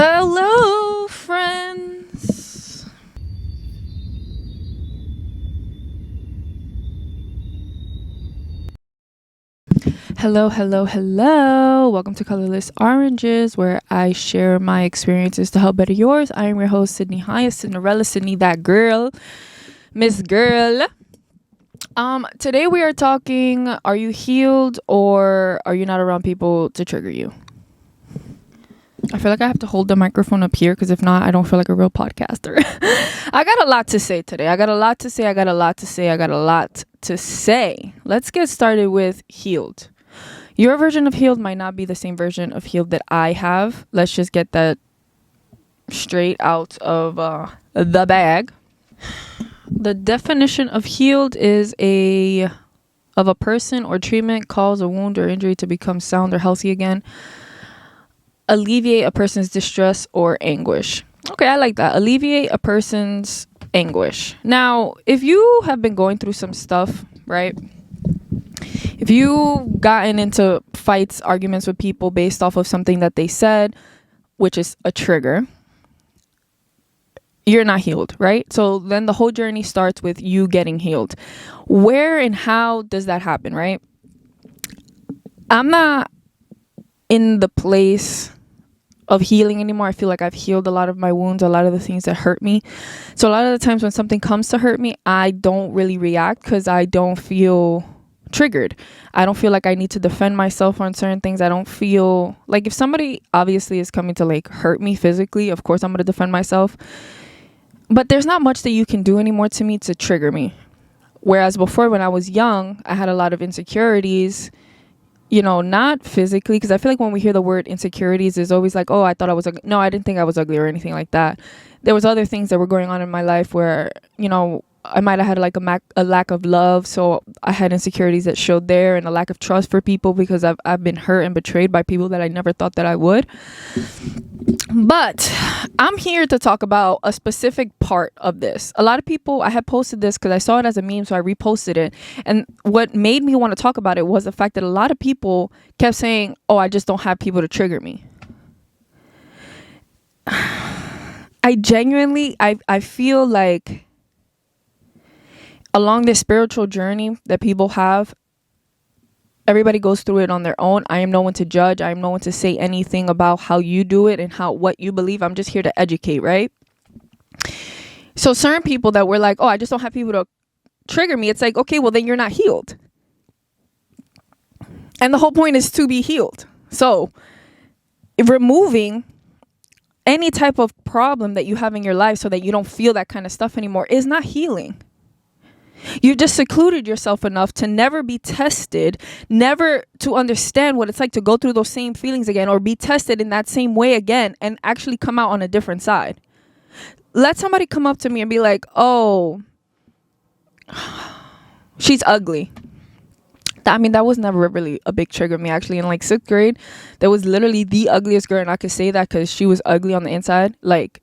Hello, friends. Hello. Welcome to Colorless Oranges, where I share my experiences to help better yours. I am your host, Sydney Hyatt, Cinderella, Sydney, that girl, Miss Girl. Today we are talking, are you healed or are you not around people to trigger you? I feel like I have to hold the microphone up here because if not, I don't feel like a real podcaster. I got a lot to say today. I got a lot to say. Let's get started with healed. Your version of healed might not be the same version of healed that I have. Let's just get that straight out of the bag. The definition of healed is a person or treatment cause a wound or injury to become sound or healthy again. Alleviate a person's distress or anguish. Okay, I like that. Alleviate a person's anguish. Now, if you have been going through some stuff, right? If you gotten into fights, arguments with people based off of something that they said, which is a trigger, you're not healed, right? So then the whole journey starts with you getting healed. Where and how does that happen, right? I'm not in the place of healing anymore. I feel like I've healed a lot of my wounds, a lot of the things that hurt me. So a lot of the times when something comes to hurt me, I don't really react because I don't feel triggered. I don't feel like I need to defend myself on certain things. I don't feel like if somebody obviously is coming to like hurt me physically, of course I'm going to defend myself. But there's not much that you can do anymore to me to trigger me. Whereas before, when I was young, I had a lot of insecurities. You know, not physically, because I feel like when we hear the word insecurities, it's always like, oh, I thought I was ugly. No, I didn't think I was ugly or anything like that. There was other things that were going on in my life where, you know, I might have had like a lack of love. So I had insecurities that showed there, and a lack of trust for people because I've been hurt and betrayed by people that I never thought that I would. But I'm here to talk about a specific part of this. A lot of people, I had posted this because I saw it as a meme, so I reposted it. And what made me want to talk about it was the fact that a lot of people kept saying, oh, I just don't have people to trigger me. I genuinely, I feel like along this spiritual journey that people have, everybody goes through it on their own. I am no one to judge. I am no one to say anything about how you do it and what you believe. I'm just here to educate, right? So certain people that were like, oh, I just don't have people to trigger me. It's like, okay, well, then you're not healed. And the whole point is to be healed. So removing any type of problem that you have in your life so that you don't feel that kind of stuff anymore is not healing. You just secluded yourself enough to never be tested, never to understand what it's like to go through those same feelings again or be tested in that same way again and actually come out on a different side. Let somebody come up to me and be like, oh, she's ugly. I mean, that was never really a big trigger me. Actually, in like 6th grade, there was literally the ugliest girl, and I could say that because she was ugly on the inside. Like,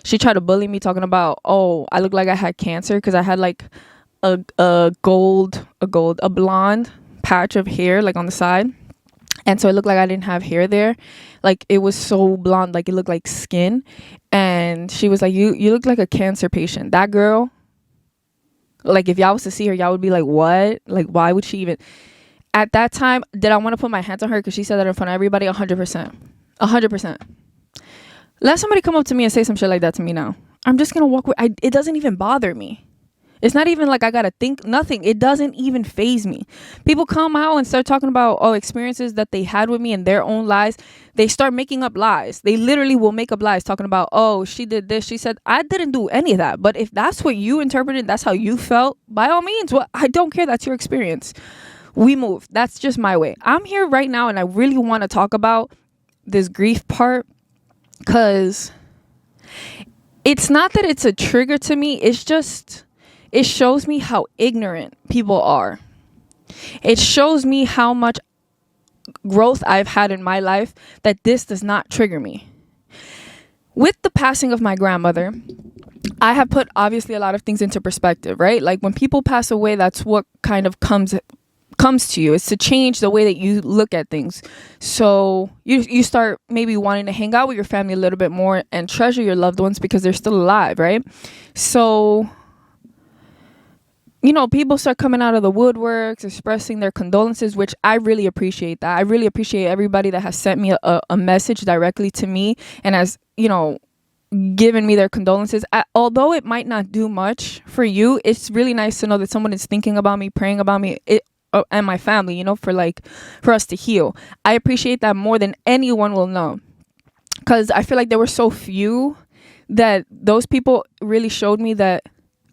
she tried to bully me talking about, oh, I look like I had cancer because I had like a blonde patch of hair like on the side, and so it looked like I didn't have hair there. Like, it was so blonde, like it looked like skin. And she was like, you look like a cancer patient. That girl, like, if y'all was to see her, y'all would be like, what? Like, why would she even? At that time, did I want to put my hands on her because she said that in front of everybody? 100%. Let somebody come up to me and say some shit like that to me now. I'm just gonna walk away. It doesn't even bother me. It's not even like I gotta think, nothing. It doesn't even faze me. People come out and start talking about, experiences that they had with me in their own lies. They start making up lies. They literally will make up lies talking about, oh, she did this. She said, I didn't do any of that. But if that's what you interpreted, that's how you felt, by all means, well, I don't care. That's your experience. We move. That's just my way. I'm here right now and I really want to talk about this grief part because it's not that it's a trigger to me. It's just, it shows me how ignorant people are. It shows me how much growth I've had in my life that this does not trigger me. With the passing of my grandmother, I have put obviously a lot of things into perspective, right? Like when people pass away, that's what kind of comes comes to you. It's to change the way that you look at things. So you start maybe wanting to hang out with your family a little bit more and treasure your loved ones because they're still alive, right? So, you know, people start coming out of the woodworks, expressing their condolences, which I really appreciate that. I really appreciate everybody that has sent me a message directly to me and has, you know, given me their condolences. Although it might not do much for you, it's really nice to know that someone is thinking about me, praying about me, and my family, you know, for us to heal. I appreciate that more than anyone will know, because I feel like there were so few that those people really showed me that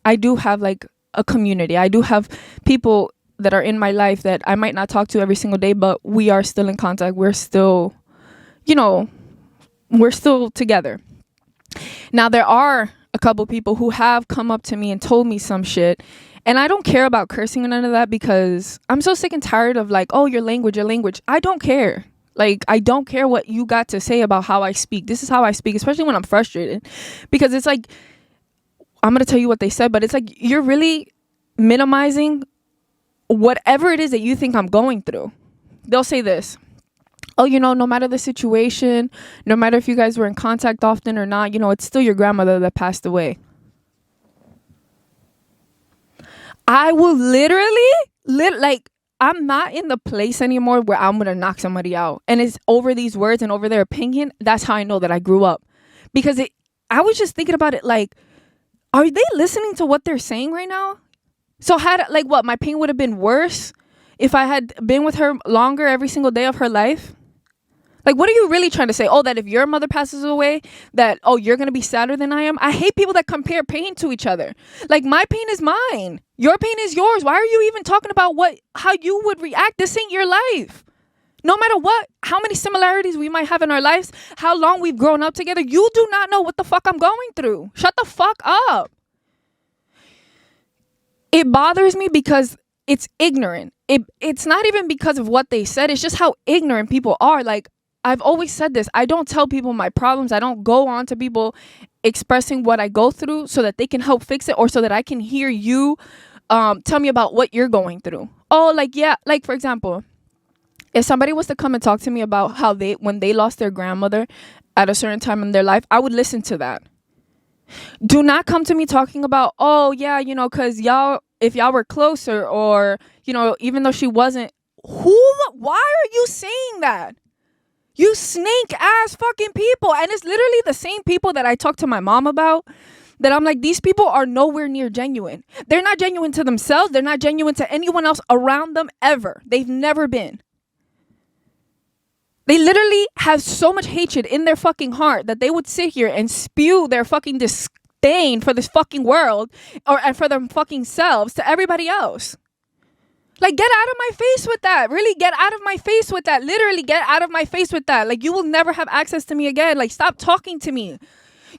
I do have like a community. I do have people that are in my life that I might not talk to every single day, but we are still in contact. We're still, you know, we're still together. Now, there are a couple people who have come up to me and told me some shit, and I don't care about cursing or none of that, because I'm so sick and tired of like, oh, your language. I don't care. Like, I don't care what you got to say about how I speak. This is how I speak, especially when I'm frustrated, because it's like, I'm going to tell you what they said, but it's like, you're really minimizing whatever it is that you think I'm going through. They'll say this: oh, you know, no matter the situation, no matter if you guys were in contact often or not, you know, it's still your grandmother that passed away. I will like, I'm not in the place anymore where I'm going to knock somebody out. And it's over these words and over their opinion. That's how I know that I grew up. Because I was just thinking about it like, are they listening to what they're saying right now? So my pain would have been worse if I had been with her longer every single day of her life? Like, what are you really trying to say? Oh, that if your mother passes away, that, oh, you're going to be sadder than I am? I hate people that compare pain to each other. Like, my pain is mine. Your pain is yours. Why are you even talking about how you would react? This ain't your life. No matter how many similarities we might have in our lives, how long we've grown up together, you do not know what the fuck I'm going through. Shut the fuck up. It bothers me because it's ignorant. It's not even because of what they said. It's just how ignorant people are. Like, I've always said this. I don't tell people my problems. I don't go on to people expressing what I go through so that they can help fix it, or so that I can hear you tell me about what you're going through. Oh, like, yeah. Like, for example, if somebody was to come and talk to me about how when they lost their grandmother at a certain time in their life, I would listen to that. Do not come to me talking about, oh, yeah, you know, because if y'all were closer, or, you know, even though she wasn't, why are you saying that? You snake ass fucking people. And it's literally the same people that I talk to my mom about, that I'm like, these people are nowhere near genuine. They're not genuine to themselves. They're not genuine to anyone else around them ever. They've never been. They literally have so much hatred in their fucking heart that they would sit here and spew their fucking disdain for this fucking world, and for their fucking selves to everybody else. Like, get out of my face with that. Really, get out of my face with that. Literally, get out of my face with that. Like, you will never have access to me again. Like, stop talking to me.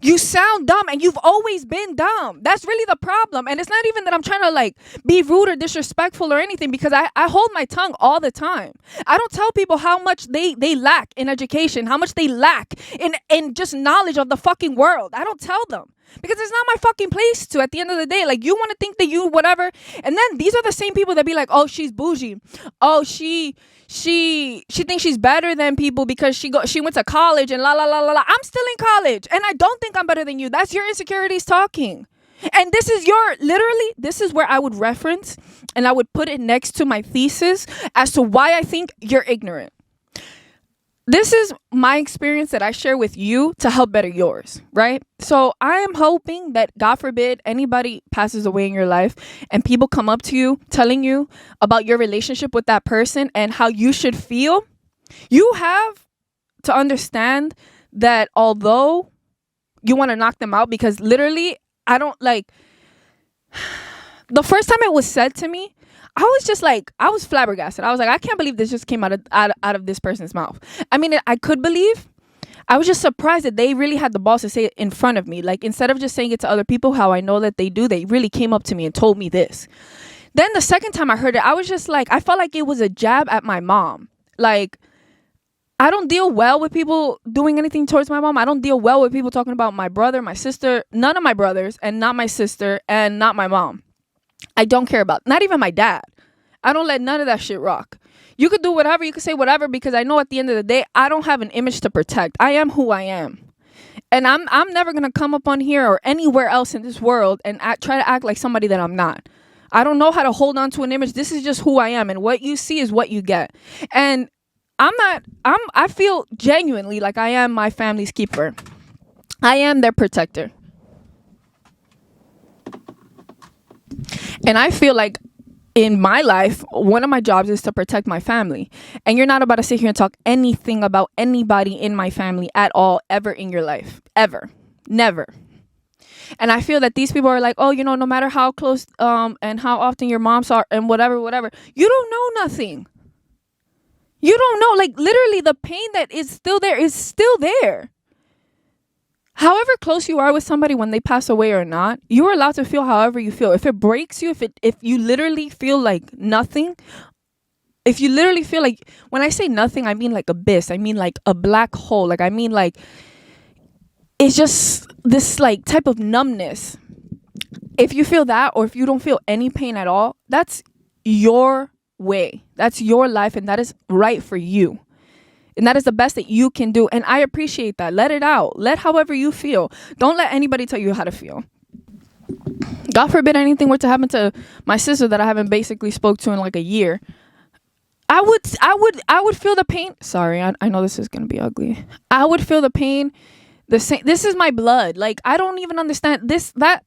You sound dumb, and you've always been dumb. That's really the problem. And it's not even that I'm trying to like be rude or disrespectful or anything, because I hold my tongue all the time. I don't tell people how much they lack in education, how much they lack in just knowledge of the fucking world. I don't tell them, because it's not my fucking place to. At the end of the day, like, you want to think that you whatever, and then these are the same people that be like, oh, she's bougie, oh, she thinks she's better than people because she went to college and la la la la la. I'm still in college, and I don't think I'm better than you. That's your insecurities talking. And this is where I would reference, and I would put it next to my thesis as to why I think you're ignorant. This is my experience that I share with you to help better yours, right? So I am hoping that, God forbid, anybody passes away in your life and people come up to you telling you about your relationship with that person and how you should feel. You have to understand that although you want to knock them out, because literally, I don't like, the first time it was said to me, I was just like, I was flabbergasted. I was like, I can't believe this just came out of this person's mouth. I mean, I could believe. I was just surprised that they really had the balls to say it in front of me. Like, instead of just saying it to other people, how I know that they do, they really came up to me and told me this. Then the second time I heard it, I was just like, I felt like it was a jab at my mom. Like, I don't deal well with people doing anything towards my mom. I don't deal well with people talking about my brother, my sister, none of my brothers, and not my sister, and not my mom. I don't care about, not even my dad. I don't let none of that shit rock. You could do whatever, you could say whatever, because I know at the end of the day, I don't have an image to protect. I am who I am. And I'm never going to come up on here or anywhere else in this world and try to act like somebody that I'm not. I don't know how to hold on to an image. This is just who I am. And what you see is what you get. And I feel genuinely like I am my family's keeper. I am their protector. And I feel like in my life, one of my jobs is to protect my family. And you're not about to sit here and talk anything about anybody in my family at all, ever in your life. Ever. Never. And I feel that these people are like, oh, you know, no matter how close and how often your moms are and whatever, you don't know nothing. You don't know. Like, literally, the pain that is still there is still there. However close you are with somebody when they pass away or not, you are allowed to feel however you feel. If it breaks you, if you literally feel like nothing, if you literally feel like, when I say nothing, I mean like abyss. I mean like a black hole. Like, I mean like, it's just this like type of numbness. If you feel that, or if you don't feel any pain at all, that's your way. That's your life, and that is right for you. And that is the best that you can do. And I appreciate that. Let it out. Let however you feel. Don't let anybody tell you how to feel. God forbid anything were to happen to my sister that I haven't basically spoke to in like a year. I would feel the pain. Sorry, I know this is going to be ugly. I would feel the pain. The same. This is my blood. Like, I don't even understand that.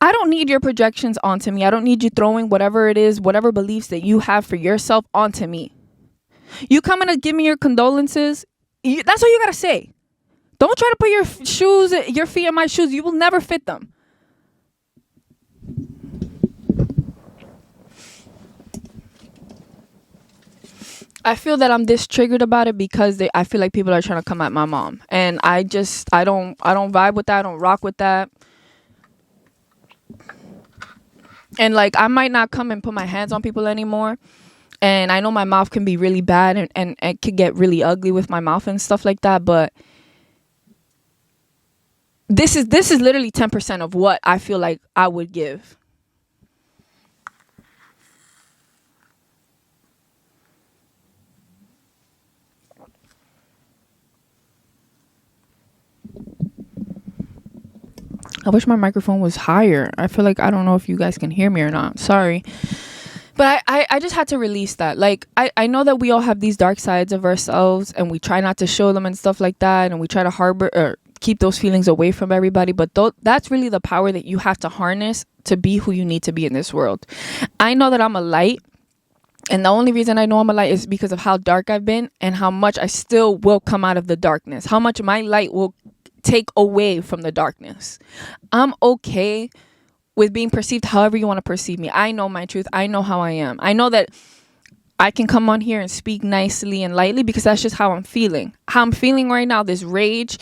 I don't need your projections onto me. I don't need you throwing whatever it is, whatever beliefs that you have for yourself onto me. You coming to give me your condolences, that's all you gotta say. Don't try to put your feet in my shoes. You will never fit them. I feel that I'm this triggered about it because I feel like people are trying to come at my mom, and I don't vibe with that. I don't rock with that. And like, I might not come and put my hands on people anymore. And I know my mouth can be really bad and it could get really ugly with my mouth and stuff like that. But this is literally 10% of what I feel like I would give. I wish my microphone was higher. I feel like, I don't know if you guys can hear me or not. Sorry. But I just had to release that. Like, I know that we all have these dark sides of ourselves, and we try not to show them and stuff like that. And we try to harbor or keep those feelings away from everybody. But that's really the power that you have to harness to be who you need to be in this world. I know that I'm a light. And the only reason I know I'm a light is because of how dark I've been and how much I still will come out of the darkness. How much my light will take away from the darkness. I'm okay with being perceived however you want to perceive me. I know my truth. I know how I am. I know that I can come on here and speak nicely and lightly because that's just how I'm feeling. How I'm feeling right now, this rage.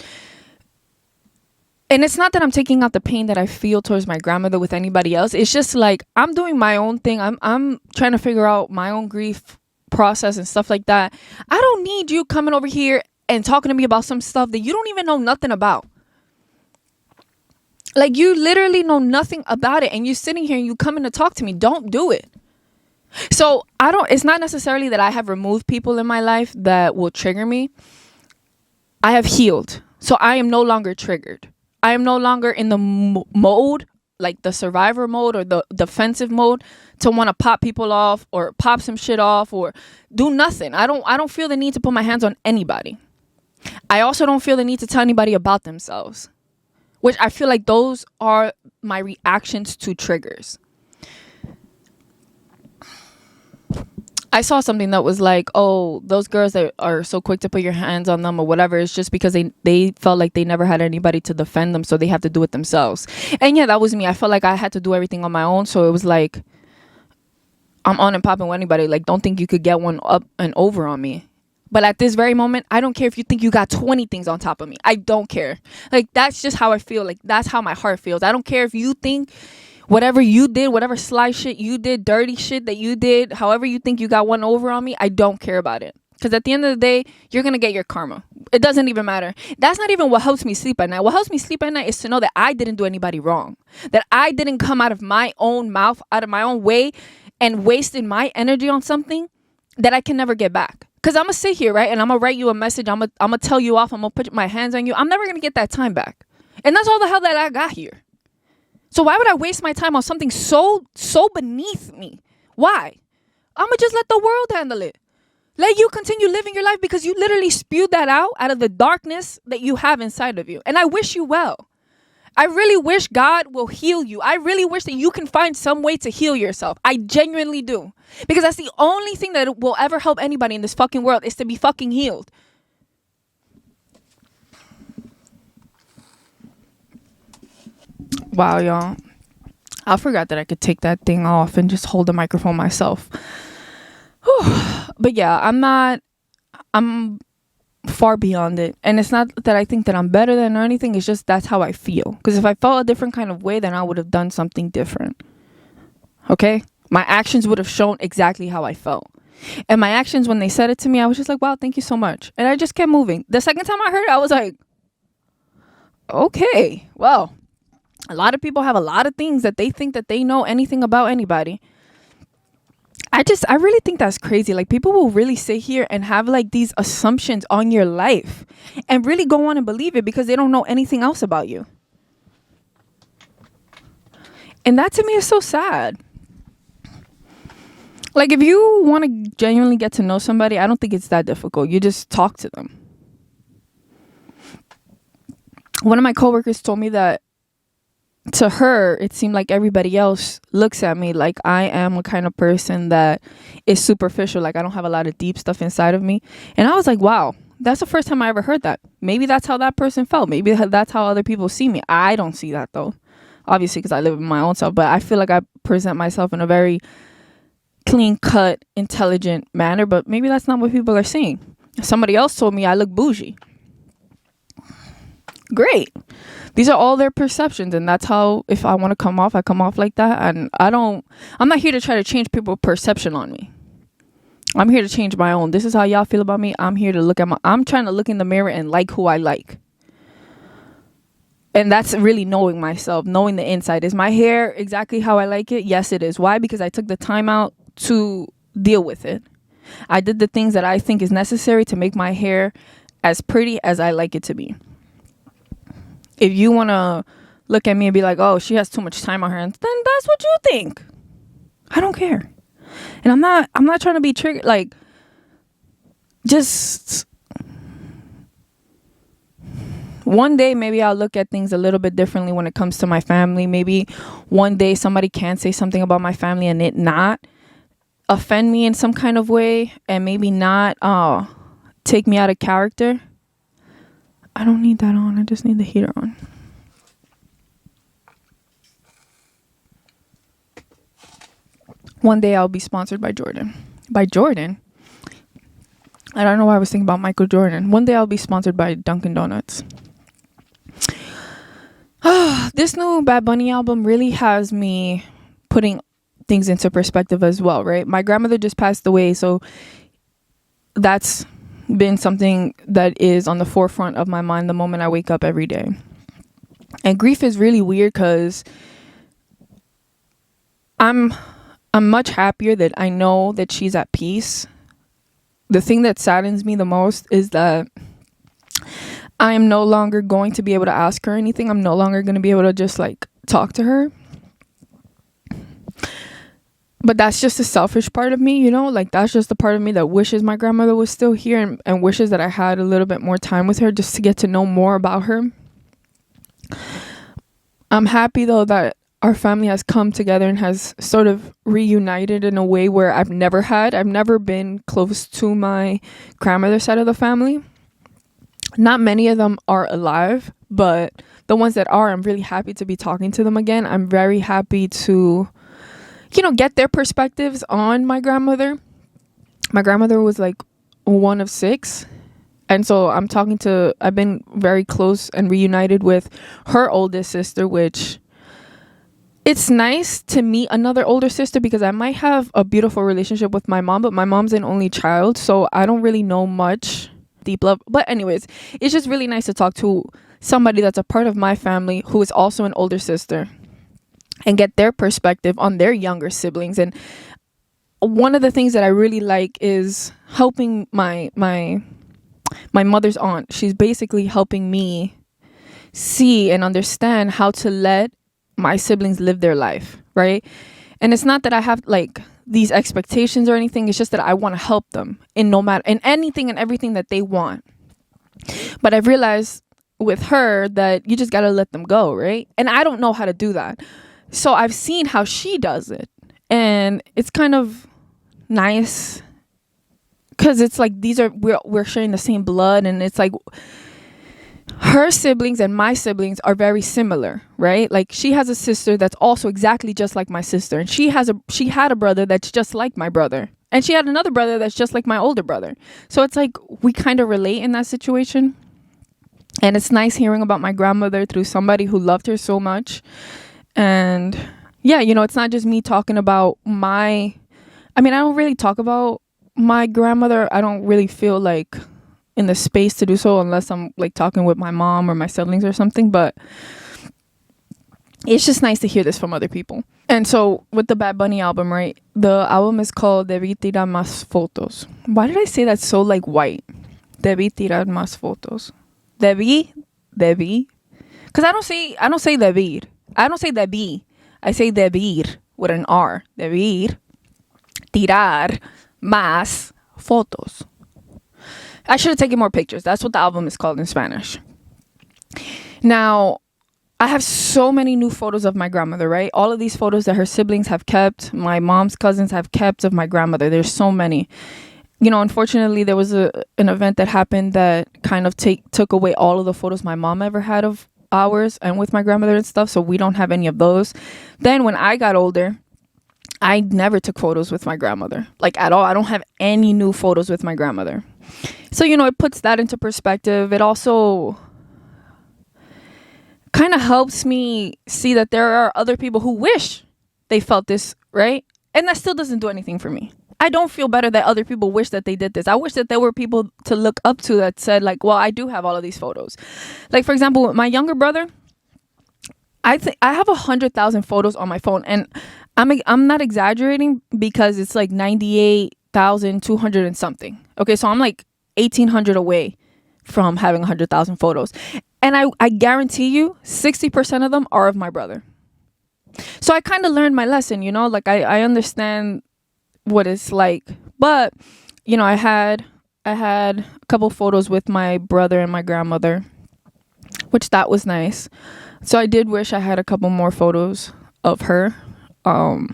And it's not that I'm taking out the pain that I feel towards my grandmother with anybody else. It's just like, I'm doing my own thing. I'm trying to figure out my own grief process and stuff like that. I don't need you coming over here and talking to me about some stuff that you don't even know nothing about. Like, you literally know nothing about it, and you sitting here and you coming to talk to me. Don't do it. So it's not necessarily that I have removed people in my life that will trigger me. I have healed. So I am no longer triggered. I am no longer in the mode, like the survivor mode or the defensive mode, to want to pop people off or pop some shit off or do nothing. I don't feel the need to put my hands on anybody. I also don't feel the need to tell anybody about themselves, which I feel like those are my reactions to triggers. I saw something that was like, oh, those girls that are so quick to put your hands on them or whatever, it's just because they felt like they never had anybody to defend them, so they have to do it themselves. And yeah, that was me. I felt like I had to do everything on my own, so it was like, I'm on and popping with anybody. Like, don't think you could get one up and over on me. But at this very moment, I don't care if you think you got 20 things on top of me. I don't care. Like, that's just how I feel. Like, that's how my heart feels. I don't care if you think whatever you did, whatever sly shit you did, dirty shit that you did, however you think you got one over on me, I don't care about it. Because at the end of the day, you're going to get your karma. It doesn't even matter. That's not even what helps me sleep at night. What helps me sleep at night is to know that I didn't do anybody wrong. That I didn't come out of my own mouth, out of my own way, and wasted my energy on something that I can never get back. Because I'm going to sit here, right? And I'm going to write you a message. I'm going to tell you off. I'm going to put my hands on you. I'm never going to get that time back. And that's all the hell that I got here. So why would I waste my time on something so beneath me? Why? I'm going to just let the world handle it. Let you continue living your life because you literally spewed that out of the darkness that you have inside of you. And I wish you well. I really wish God will heal you. I really wish that you can find some way to heal yourself. I genuinely do. Because that's the only thing that will ever help anybody in this fucking world is to be fucking healed. Wow, y'all. I forgot that I could take that thing off and just hold the microphone myself. But yeah, I'm far beyond it. And it's not that I think that I'm better than or anything. It's just that's how I feel. Because if I felt a different kind of way, then I would have done something different. Okay? My actions would have shown exactly how I felt. And my actions, when they said it to me, I was just like, wow, thank you so much. And I just kept moving. The second time I heard it, I was like, okay, well, a lot of people have a lot of things that they think that they know anything about anybody. I really think that's crazy. Like, people will really sit here and have like these assumptions on your life and really go on and believe it because they don't know anything else about you. And that to me is so sad. Like, if you want to genuinely get to know somebody, I don't think it's that difficult. You just talk to them. One of my coworkers told me that to her, it seemed like everybody else looks at me like I am a kind of person that is superficial. Like, I don't have a lot of deep stuff inside of me. And I was like, wow, that's the first time I ever heard that. Maybe that's how that person felt. Maybe that's how other people see me. I don't see that, though. Obviously, because I live in my own self. But I feel like I present myself in a very clean-cut, intelligent manner. But maybe that's not what people are seeing. Somebody else told me I look bougie. Great. These are all their perceptions, and that's how, if I want to come off, I come off like that. And I'm not here to try to change people's perception on me. I'm here to change my own. This is how y'all feel about me. I'm here to I'm trying to look in the mirror and like who I like. And that's really knowing myself, knowing the inside. Is my hair exactly how I like it? Yes, it is. Why? Because I took the time out to deal with it. I did the things that I think is necessary to make my hair as pretty as I like it to be. If you want to look at me and be like, oh, she has too much time on her, then that's what you think. I don't care. And I'm not trying to be triggered. Like, just one day, maybe I'll look at things a little bit differently when it comes to my family. Maybe one day somebody can say something about my family and it not offend me in some kind of way and maybe not take me out of character. I don't need that on. I just need the heater on. One day I'll be sponsored by Jordan. By Jordan? I don't know why I was thinking about Michael Jordan. One day I'll be sponsored by Dunkin' Donuts. This new Bad Bunny album really has me putting things into perspective as well, right? My grandmother just passed away, so that's been something that is on the forefront of my mind the moment I wake up every day. And grief is really weird because I'm much happier that I know that she's at peace. The thing that saddens me the most is that I am no longer going to be able to ask her anything. I'm no longer going to be able to just like talk to her. But that's just a selfish part of me, you know, like that's just the part of me that wishes my grandmother was still here and wishes that I had a little bit more time with her just to get to know more about her. I'm happy though that our family has come together and has sort of reunited in a way where I've never been close to my grandmother's side of the family. Not many of them are alive, but the ones that are, I'm really happy to be talking to them again. I'm very happy to get their perspectives on my grandmother. My grandmother was like one of 6. And so I've been very close and reunited with her oldest sister, which it's nice to meet another older sister because I might have a beautiful relationship with my mom, but my mom's an only child. So I don't really know much deep love. But anyways, it's just really nice to talk to somebody that's a part of my family who is also an older sister and get their perspective on their younger siblings. And one of the things that I really like is helping my mother's aunt. She's basically helping me see and understand how to let my siblings live their life, right? And it's not that I have like these expectations or anything. It's just that I want to help them in no matter in anything and everything that they want. But I've realized with her that you just got to let them go, right? And I don't know how to do that. So I've seen how she does it. And it's kind of nice because it's like we're sharing the same blood, and it's like her siblings and my siblings are very similar, right? Like she has a sister that's also exactly just like my sister, and she had a brother that's just like my brother, and she had another brother that's just like my older brother. So it's like we kind of relate in that situation. And it's nice hearing about my grandmother through somebody who loved her so much. And yeah, it's not just me talking about I don't really talk about my grandmother. I don't really feel like in the space to do so unless I'm like talking with my mom or my siblings or something. But it's just nice to hear this from other people. And so with the Bad Bunny album, right? The album is called Debí tirar más fotos. Why did I say that so like white? Debí tirar más fotos. Debí. Because I don't say debir. I don't say debí. I say debir with an R. Debir tirar más fotos. I should have taken more pictures. That's what the album is called in Spanish. Now, I have so many new photos of my grandmother, right? All of these photos that her siblings have kept, my mom's cousins have kept of my grandmother. There's so many. Unfortunately, there was an event that happened that kind of took away all of the photos my mom ever had of ours and with my grandmother and stuff. So we don't have any of those. Then when I got older, I never took photos with my grandmother, like at all. I don't have any new photos with my grandmother. So, it puts that into perspective. It also kind of helps me see that there are other people who wish they felt this, right? And that still doesn't do anything for me. I don't feel better that other people wish that they did this. I wish that there were people to look up to that said like, well, I do have all of these photos. Like, for example, my younger brother, I have 100,000 photos on my phone, and I'm not exaggerating because it's like 98,200 and something. Okay, so I'm like 1,800 away from having 100,000 photos. And I guarantee you 60% of them are of my brother. So I kind of learned my lesson, like I understand what it's like. But, I had a couple photos with my brother and my grandmother, which that was nice. So I did wish I had a couple more photos of her. But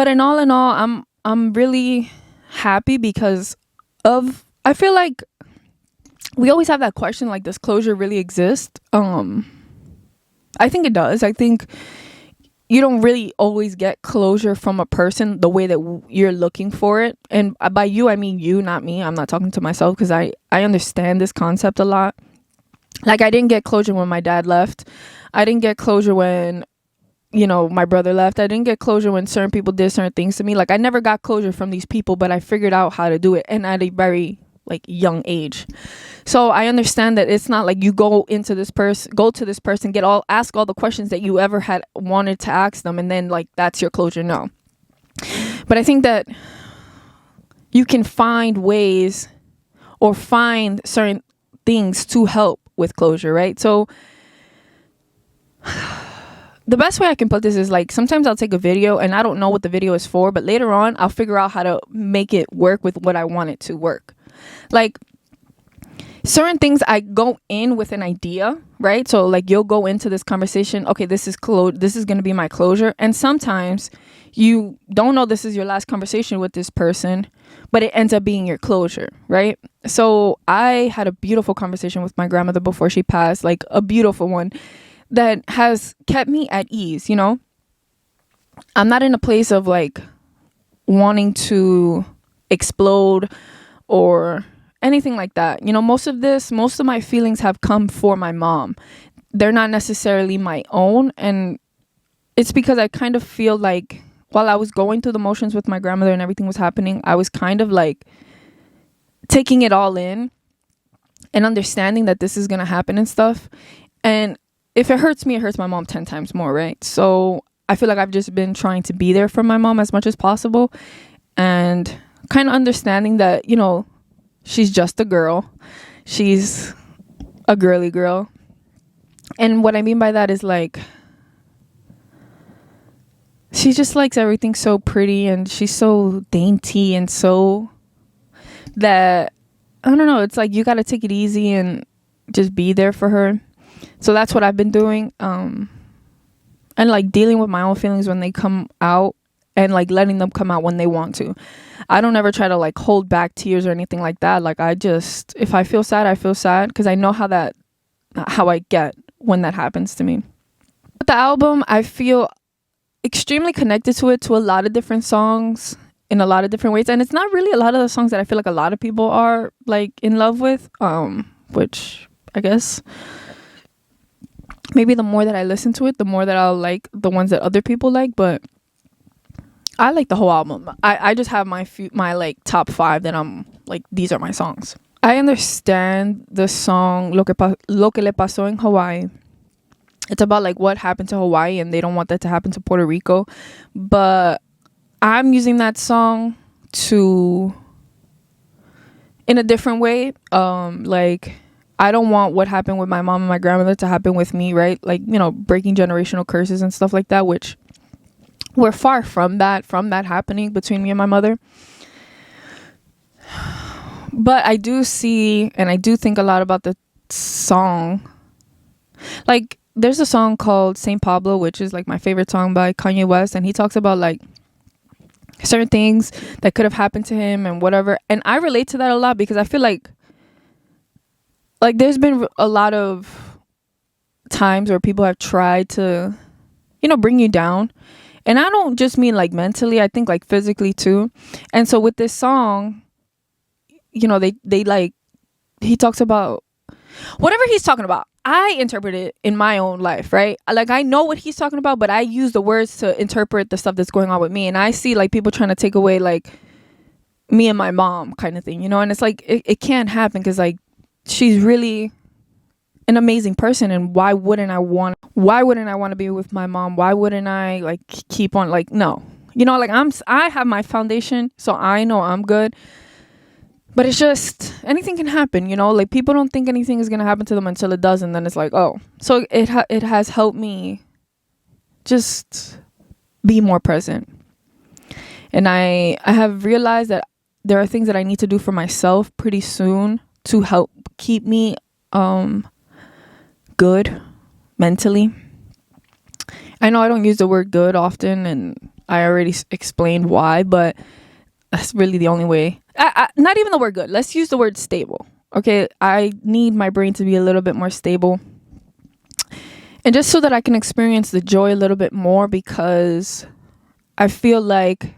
in all, I'm really happy because I feel like we always have that question, like, does closure really exist? I think it does. I think you don't really always get closure from a person the way that you're looking for it. And by you, I mean you, not me. I'm not talking to myself because I understand this concept a lot. Like, I didn't get closure when my dad left. I didn't get closure when, my brother left. I didn't get closure when certain people did certain things to me. Like, I never got closure from these people, but I figured out how to do it, and at a very young age. So I understand that it's not like you go to this person, ask all the questions that you ever had wanted to ask them, and then that's your closure. No. But I think that you can find ways or find certain things to help with closure, right? So the best way I can put this is sometimes I'll take a video and I don't know what the video is for, but later on I'll figure out how to make it work with what I want it to work. Certain things I go in with an idea, right? So you'll go into this conversation, okay, this is going to be my closure. And sometimes you don't know this is your last conversation with this person, but it ends up being your closure, right? So I had a beautiful conversation with my grandmother before she passed, a beautiful one that has kept me at ease, I'm not in a place of wanting to explode or anything like that. Most of my feelings have come for my mom. They're not necessarily my own. And it's because I kind of feel like while I was going through the motions with my grandmother and everything was happening, I was kind of taking it all in and understanding that this is going to happen and stuff. And if it hurts me, it hurts my mom 10 times more, right? So I feel like I've just been trying to be there for my mom as much as possible, and kind of understanding that, you know, she's just a girl. She's a girly girl. And what I mean by that is like, she just likes everything so pretty, and she's so dainty, and so that, I don't know, it's like you got to take it easy and just be there for her. So that's what I've been doing. And like dealing with my own feelings when they come out, and like letting them come out when they want to. I don't ever try to like hold back tears or anything like that. Like I just, if I feel sad, I feel sad, because I know how I get when that happens to me. With the album, I feel extremely connected to it, to a lot of different songs in a lot of different ways, and it's not really a lot of the songs that I feel like a lot of people are like in love with, which I guess maybe the more that I listen to it, the more that I'll like the ones that other people like. But I like the whole album. I just have my like top 5 that I'm like, these are my songs. I understand the song Lo que le pasó en Hawaii. It's about like what happened to Hawaii, and they don't want that to happen to Puerto Rico. But I'm using that song in a different way. Like, I don't want what happened with my mom and my grandmother to happen with me, right? Like, you know, breaking generational curses and stuff like that, which we're far from that happening between me and my mother. But I do see, and I do think a lot about the song. Like, there's a song called Saint Pablo, which is like my favorite song by Kanye West, and he talks about like certain things that could have happened to him and whatever. And I relate to that a lot, because I feel like there's been a lot of times where people have tried to, you know, bring you down. And I don't just mean like mentally, I think like physically too. And so with this song, you know, they like, he talks about whatever he's talking about. I interpret it in my own life, right? Like, I know what he's talking about, but I use the words to interpret the stuff that's going on with me. And I see like people trying to take away like me and my mom kind of thing, you know? And it's like, it can't happen, because like, she's really an amazing person. And why wouldn't I want to be with my mom? Why wouldn't I like keep on, like, no, you know, like I have my foundation, so I know I'm good. But it's just, anything can happen, you know? Like, people don't think anything is going to happen to them until it does. And then it's like, oh. So it has helped me just be more present. And I have realized that there are things that I need to do for myself pretty soon to help keep me good mentally. I know I don't use the word good often, and I already explained why, but that's really the only way. Not even the word good. Let's use the word stable. Okay, I need my brain to be a little bit more stable. And just so that I can experience the joy a little bit more, because I feel like,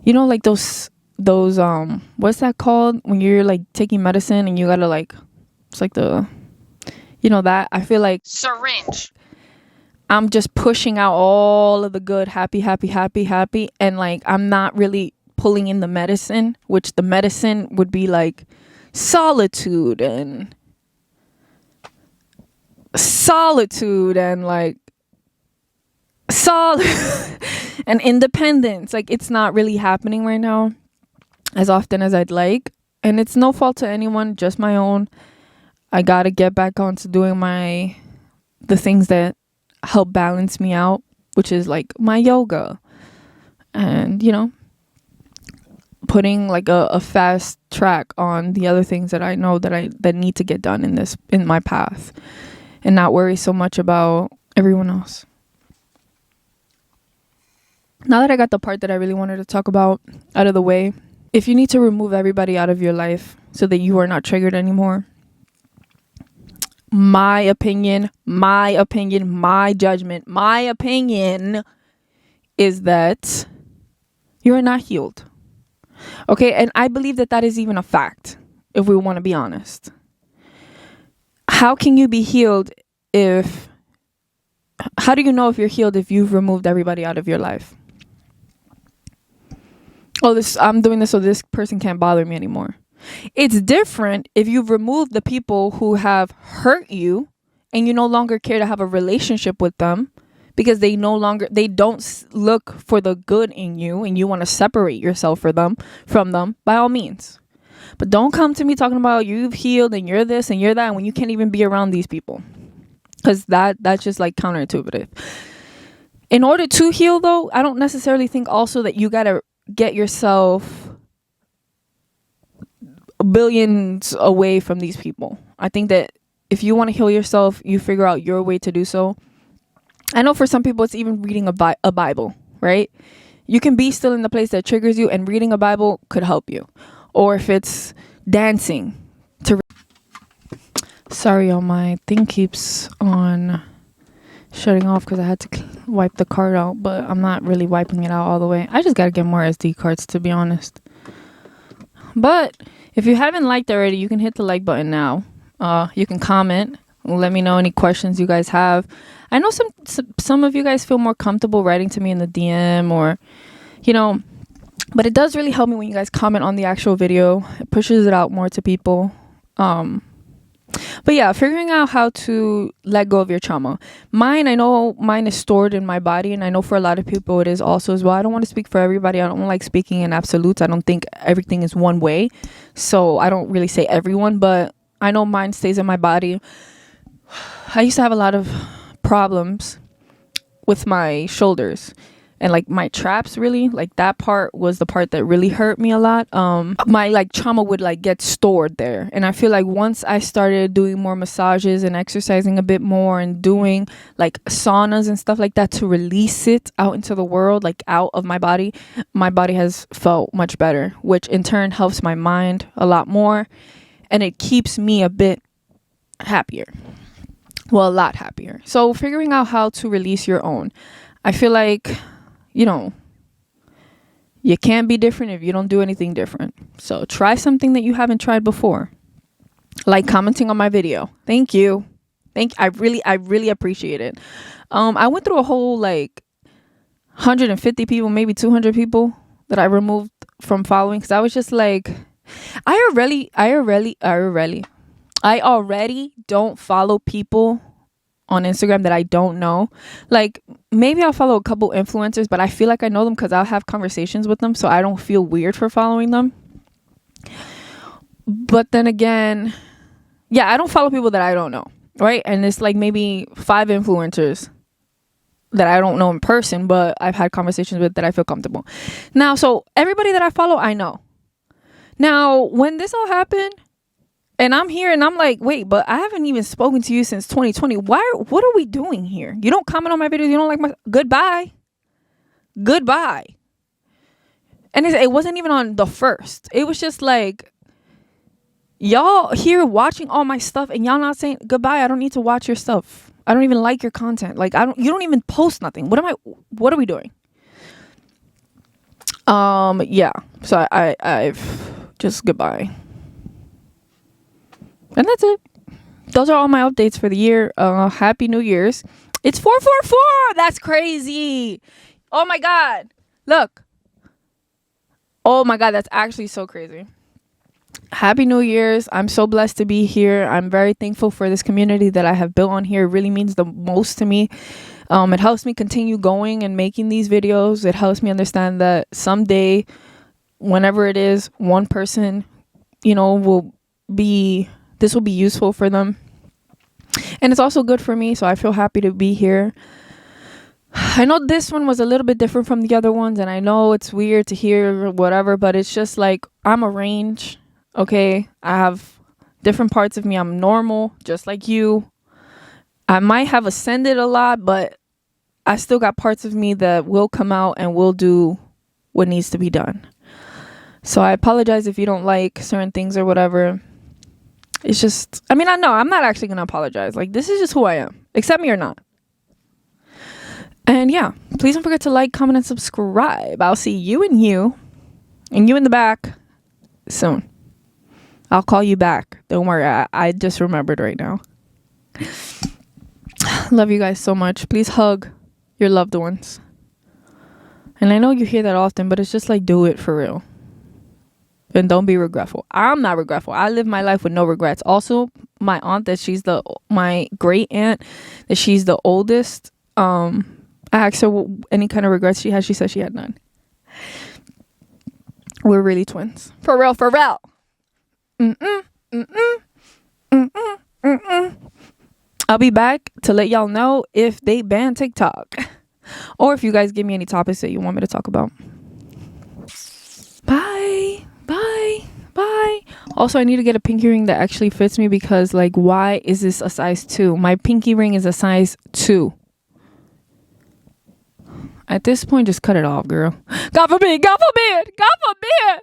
you know, like those what's that called? When you're like taking medicine and you gotta like, it's like the, you know, that, I feel like syringe. I'm just pushing out all of the good, happy. And like, I'm not really pulling in the medicine, which the medicine would be like solitude and like and independence. Like, it's not really happening right now as often as I'd like. And it's no fault to anyone, just my own. I gotta get back onto doing the things that help balance me out, which is like my yoga, and, you know, putting like a fast track on the other things that I know that need to get done in my path, and not worry so much about everyone else. Now that I got the part that I really wanted to talk about out of the way, if you need to remove everybody out of your life so that you are not triggered anymore, my opinion, my judgment, my opinion is that you are not healed. Okay, and I believe that is even a fact, if we want to be honest. How can you be healed how do you know if you're healed if you've removed everybody out of your life? Oh, I'm doing this so this person can't bother me anymore. It's different if you've removed the people who have hurt you and you no longer care to have a relationship with them because they don't look for the good in you, and you want to separate yourself from them, by all means. But don't come to me talking about you've healed and you're this and you're that when you can't even be around these people, because that's just like counterintuitive. In order to heal, though, I don't necessarily think also that you gotta get yourself billions away from these people. I think that if you want to heal yourself, you figure out your way to do so. I know for some people it's even reading a Bible, right? You can be still in the place that triggers you, and reading a Bible could help you. Or if it's dancing. Sorry, y'all, my thing keeps on shutting off because I had to wipe the card out, but I'm not really wiping it out all the way. I just got to get more SD cards, to be honest. But if you haven't liked already, you can hit the like button now. You can comment. Let me know any questions you guys have. I know some of you guys feel more comfortable writing to me in the DM, or, but it does really help me when you guys comment on the actual video. It pushes it out more to people. But yeah, figuring out how to let go of your trauma. I know mine is stored in my body, and I know for a lot of people it is also as well. I don't want to speak for everybody. I don't like speaking in absolutes. I don't think everything is one way. So I don't really say everyone, but I know mine stays in my body. I used to have a lot of problems with my shoulders and like my traps, really. Like that part was the part that really hurt me a lot. My like trauma would like get stored there, and I feel like once I started doing more massages and exercising a bit more and doing like saunas and stuff like that to release it out into the world, like out of my body has felt much better, which in turn helps my mind a lot more, and it keeps me a bit happier. Well, a lot happier. So figuring out how to release your own. I feel like, you can't be different if you don't do anything different. So try something that you haven't tried before. Like commenting on my video. Thank you. I really appreciate it. I went through a whole like 150 people, maybe 200 people that I removed from following, because I was just like, I already don't follow people on Instagram that I don't know. Like maybe I'll follow a couple influencers, but I feel like I know them because I'll have conversations with them, so I don't feel weird for following them. But then again, yeah, I don't follow people that I don't know, right? And it's like maybe 5 influencers that I don't know in person, but I've had conversations with that I feel comfortable. Now, so everybody that I follow, I know. Now, when this all happened, and I'm here and I'm like, wait, but I haven't even spoken to you since 2020. What are we doing here? You don't comment on my videos. You don't like my... Goodbye. And it wasn't even on the first. It was just like, y'all here watching all my stuff and y'all not saying goodbye. I don't need to watch your stuff. I don't even like your content. Like, you don't even post nothing. What are we doing? Yeah. So I've just goodbye. And that's it. Those are all my updates for the year. Happy New Year's. It's 444. That's crazy. Oh my God. Look. Oh my God. That's actually so crazy. Happy New Year's. I'm so blessed to be here. I'm very thankful for this community that I have built on here. It really means the most to me. It helps me continue going and making these videos. It helps me understand that someday, whenever it is, one person, this will be useful for them. And it's also good for me, so I feel happy to be here. I know this one was a little bit different from the other ones, and I know it's weird to hear whatever, but it's just like, I'm a range, okay? I have different parts of me. I'm normal, just like you. I might have ascended a lot, but I still got parts of me that will come out and will do what needs to be done. So I apologize if you don't like certain things or whatever. It's just, I know I'm not actually going to apologize. Like, this is just who I am. Accept me or not. And yeah, please don't forget to like, comment, and subscribe. I'll see you and you in the back soon. I'll call you back. Don't worry. I just remembered right now. Love you guys so much. Please hug your loved ones. And I know you hear that often, but it's just like, do it for real. And don't be regretful. I'm not regretful. I live my life with no regrets. Also, my aunt, my great aunt, that she's the oldest, I asked her any kind of regrets she had. She said she had none. We're really twins. For real, for real. I'll be back to let y'all know if they ban TikTok. Or if you guys give me any topics that you want me to talk about. Bye. Bye. Bye. Also, I need to get a pinky ring that actually fits me because, like, why is this a size 2? My pinky ring is a size 2. At this point, just cut it off, girl. God forbid. God forbid. God forbid.